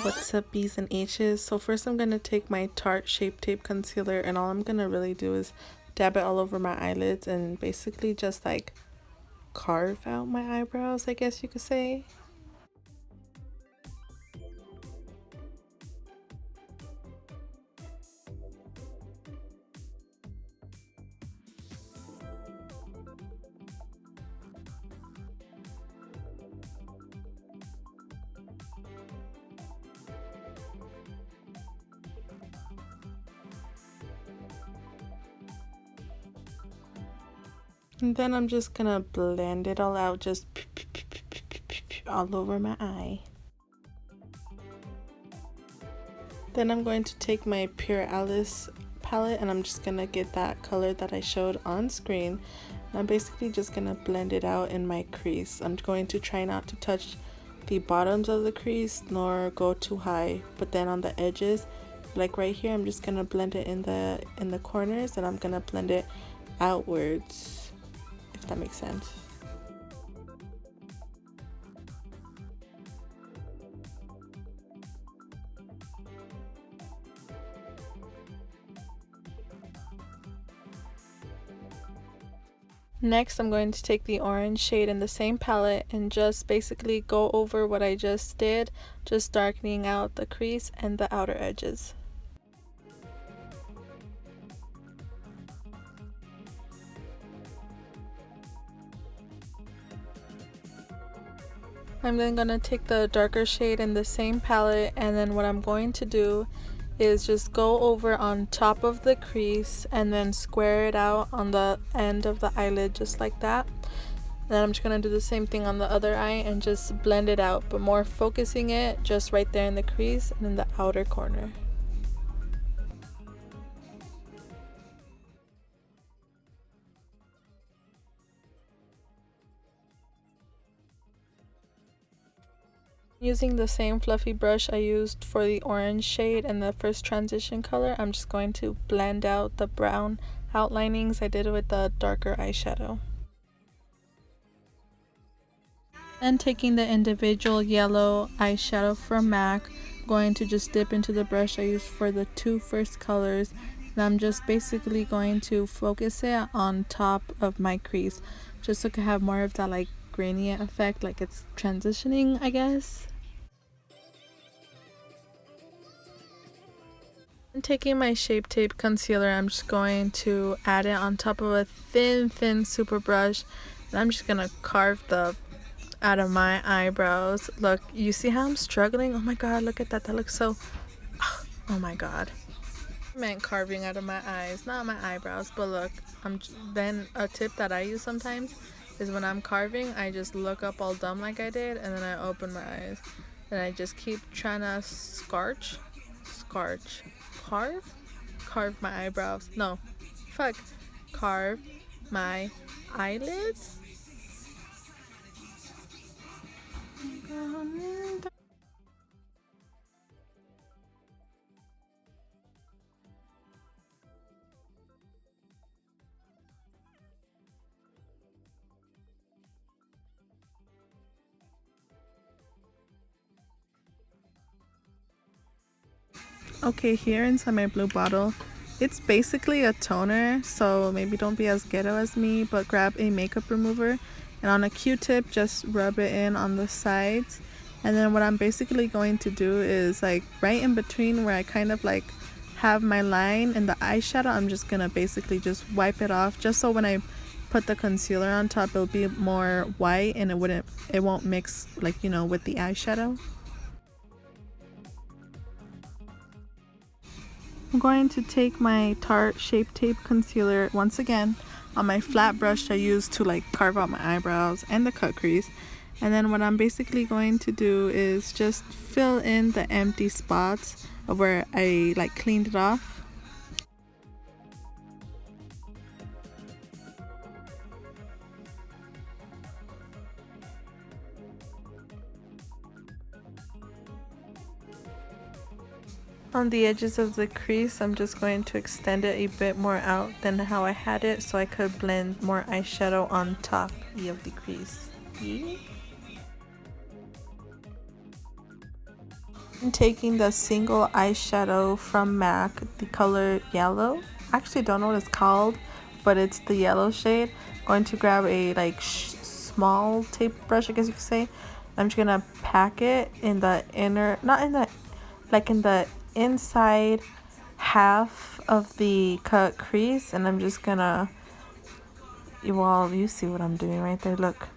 What's up, B's and H's? So first I'm going to take my Tarte Shape Tape Concealer, and all I'm going to really do is dab it all over my eyelids and basically just like carve out my eyebrows, I guess you could say. And then I'm just gonna blend it all out, just all over my eye. Then I'm going to take my Pure Alice palette and I'm just gonna get that color that I showed on screen. I'm basically just gonna blend it out in my crease. I'm going to try not to touch the bottoms of the crease nor go too high, but then on the edges, like right here, I'm just gonna blend it in the corners, and I'm gonna blend it outwards, if that makes sense. Next, I'm going to take the orange shade in the same palette and just basically go over what I just did, just darkening out the crease and the outer edges. I'm then going to take the darker shade in the same palette, and then what I'm going to do is just go over on top of the crease and then square it out on the end of the eyelid, just like that. Then I'm just going to do the same thing on the other eye and just blend it out, but more focusing it just right there in the crease and in the outer corner. Using the same fluffy brush I used for the orange shade and the first transition color, I'm just going to blend out the brown outlinings I did with the darker eyeshadow. Then taking the individual yellow eyeshadow from MAC, I'm going to just dip into the brush I used for the two first colors, and I'm just basically going to focus it on top of my crease, just so I can have more of that like gradient effect, like it's transitioning, I guess. And taking my Shape Tape concealer, I'm just going to add it on top of a thin super brush, and I'm just gonna carve the out of my eyebrows. Look, you see how I'm struggling? Oh my god, look at that. That looks so, oh my god. I meant carving out of my eyes, not my eyebrows. But look, then a tip that I use sometimes is when I'm carving, I just look up all dumb like I did, and then I open my eyes and I just keep trying to carve my eyebrows. No, fuck, carve my eyelids. Okay, here inside my blue bottle, it's basically a toner, so maybe don't be as ghetto as me, but grab a makeup remover and on a Q-tip just rub it in on the sides. And then what I'm basically going to do is like right in between where I kind of like have my line in the eyeshadow, I'm just gonna basically just wipe it off, just so when I put the concealer on top it'll be more white and it won't mix, like, you know, with the eyeshadow. I'm going to take my Tarte Shape Tape Concealer once again on my flat brush I used to like carve out my eyebrows and the cut crease. And then what I'm basically going to do is just fill in the empty spots of where I like cleaned it off. On the edges of the crease, I'm just going to extend it a bit more out than how I had it, so I could blend more eyeshadow on top of the crease. I'm taking the single eyeshadow from MAC, the color yellow. I actually don't know what it's called, but it's the yellow shade. Going to grab a like small tape brush, I guess you could say. I'm just gonna pack it in the inner, not in the, like in the inside half of the cut crease, and I'm just gonna, well, you see what I'm doing right there, look.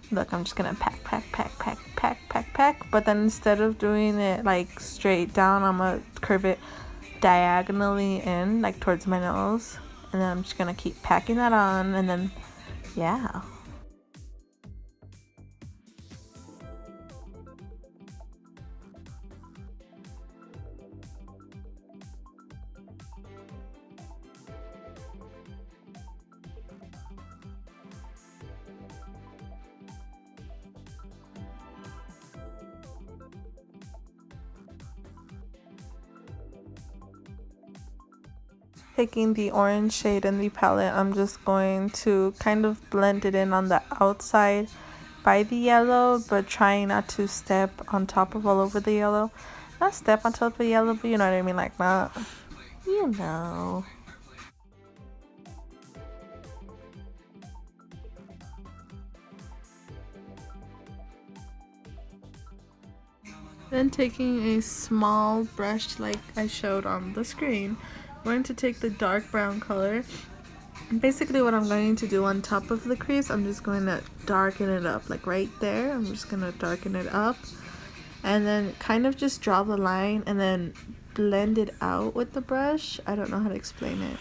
Look, I'm just gonna pack, but then instead of doing it like straight down, I'm gonna curve it diagonally in, like towards my nose, and then I'm just gonna keep packing that on, and then yeah. Taking the orange shade in the palette, I'm just going to kind of blend it in on the outside by the yellow, but trying not to step on top of all over the yellow. Not step on top of the yellow, but you know what I mean, like that. You know. Then taking a small brush like I showed on the screen, I'm going to take the dark brown color. Basically what I'm going to do on top of the crease, I'm just going to darken it up, like right there. I'm just going to darken it up and then kind of just draw the line and then blend it out with the brush. I don't know how to explain it.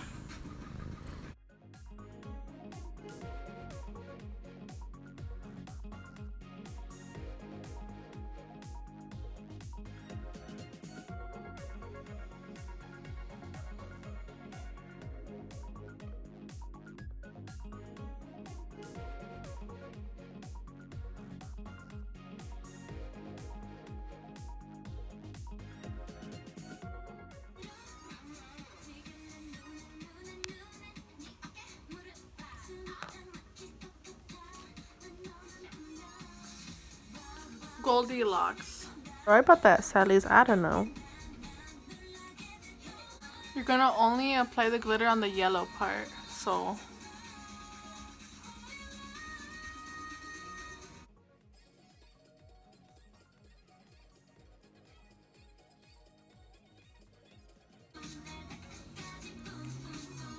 Goldilocks. Sorry about that, Sally's. I don't know. You're gonna only apply the glitter on the yellow part, so.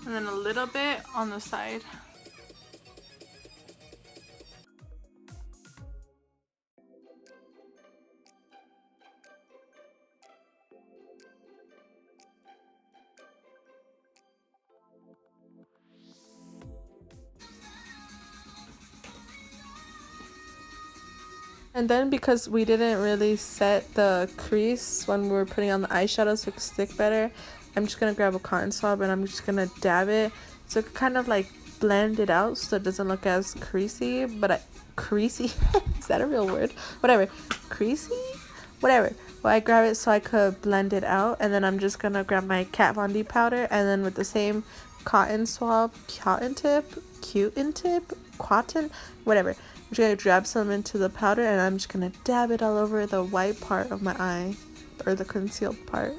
And then a little bit on the side. And then because we didn't really set the crease when we were putting on the eyeshadow so it could stick better, I'm just going to grab a cotton swab and I'm just going to dab it so it could kind of like blend it out so it doesn't look as creasy. But creasy? Is that a real word? Whatever. Creasy? Whatever. Well, I grab it so I could blend it out, and then I'm just going to grab my Kat Von D powder and then with the same cotton swab, cotton tip, whatever. I'm just going to drop some into the powder and I'm just going to dab it all over the white part of my eye, or the concealed part.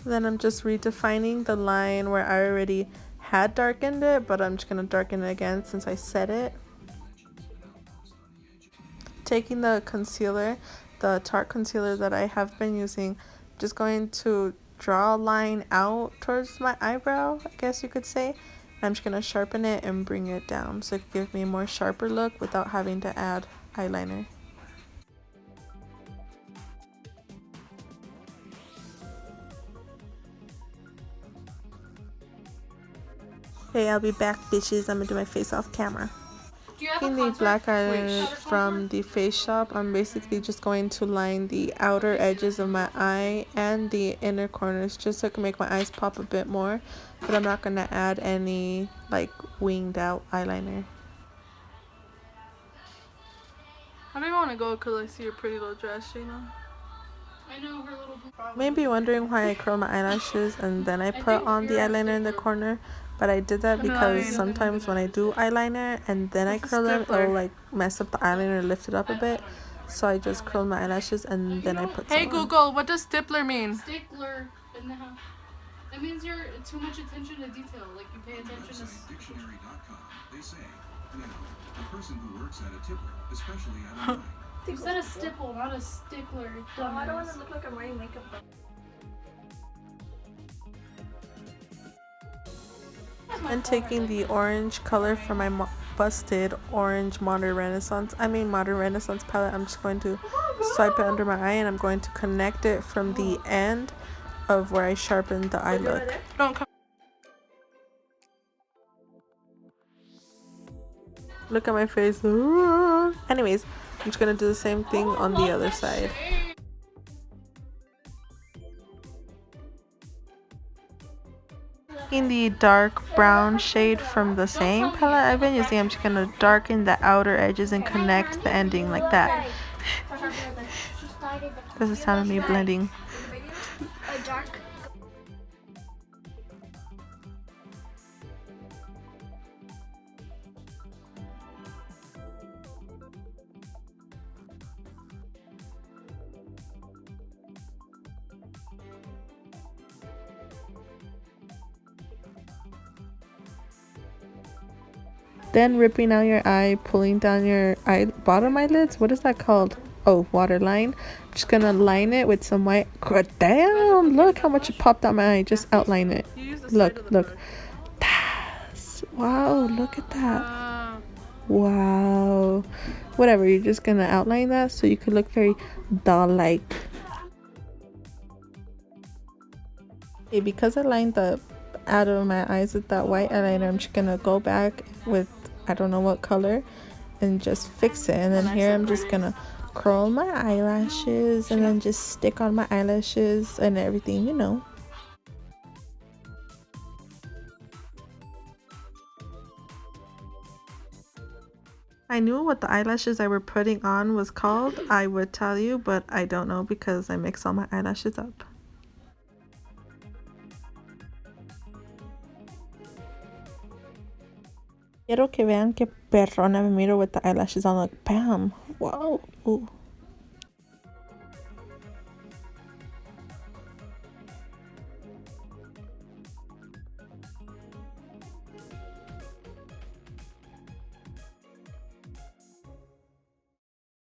Then I'm just redefining the line where I already had darkened it, but I'm just going to darken it again since I set it. Taking the concealer, the Tarte concealer that I have been using, just going to draw a line out towards my eyebrow, I guess you could say. I'm just going to sharpen it and bring it down so it can give me a more sharper look without having to add eyeliner. Hey, I'll be back, bitches. I'm gonna do my face off camera. Taking the black eyeliner from the Face Shop, I'm basically just going to line the outer edges of my eye and the inner corners just so it can make my eyes pop a bit more, but I'm not going to add any like winged out eyeliner. I don't even want to go because I see your pretty little dress, you know. Maybe wondering why I curl my eyelashes and then I put on the eyeliner in the corner, but I did that because sometimes when I do eyeliner and then I curl them, it'll like mess up the eyeliner and lift it up a bit. So I just curl my eyelashes and then I put some on. Hey Google, what does stippler mean? Stickler. It means you're too much attention to detail. Like you pay attention to. Dictionary.com. They say, now, a person who works at a tippler, especially at a line. You said a stipple, not a stickler. Oh, I don't want to look like I'm wearing makeup. And taking the orange color from my busted orange modern renaissance palette, I'm just going to swipe it under my eye and I'm going to connect it from the end of where I sharpened the eye look. Look at my face. Anyways, I'm just gonna do the same thing on the other side. In the dark brown shade from the same palette I've been using, I'm just gonna darken the outer edges and connect the ending like that. That's the sound of me blending. Then ripping out your eye, pulling down your bottom eyelids. What is that called? Oh, waterline. I'm just gonna line it with some white. Damn! Look how much it popped out my eye. Just outline it. Look. Wow! Look at that. Wow. Whatever. You're just gonna outline that so you could look very doll-like. Okay, because I lined the out of my eyes with that white eyeliner, I'm just gonna go back with I don't know what color and just fix it. And then here I'm just gonna curl my eyelashes and then just stick on my eyelashes and everything, you know. I knew what the eyelashes I were putting on was called, I would tell you, but I don't know because I mix all my eyelashes up. Quiero que vean que perrona me miro with the eyelashes on, like bam, wow. Ooh.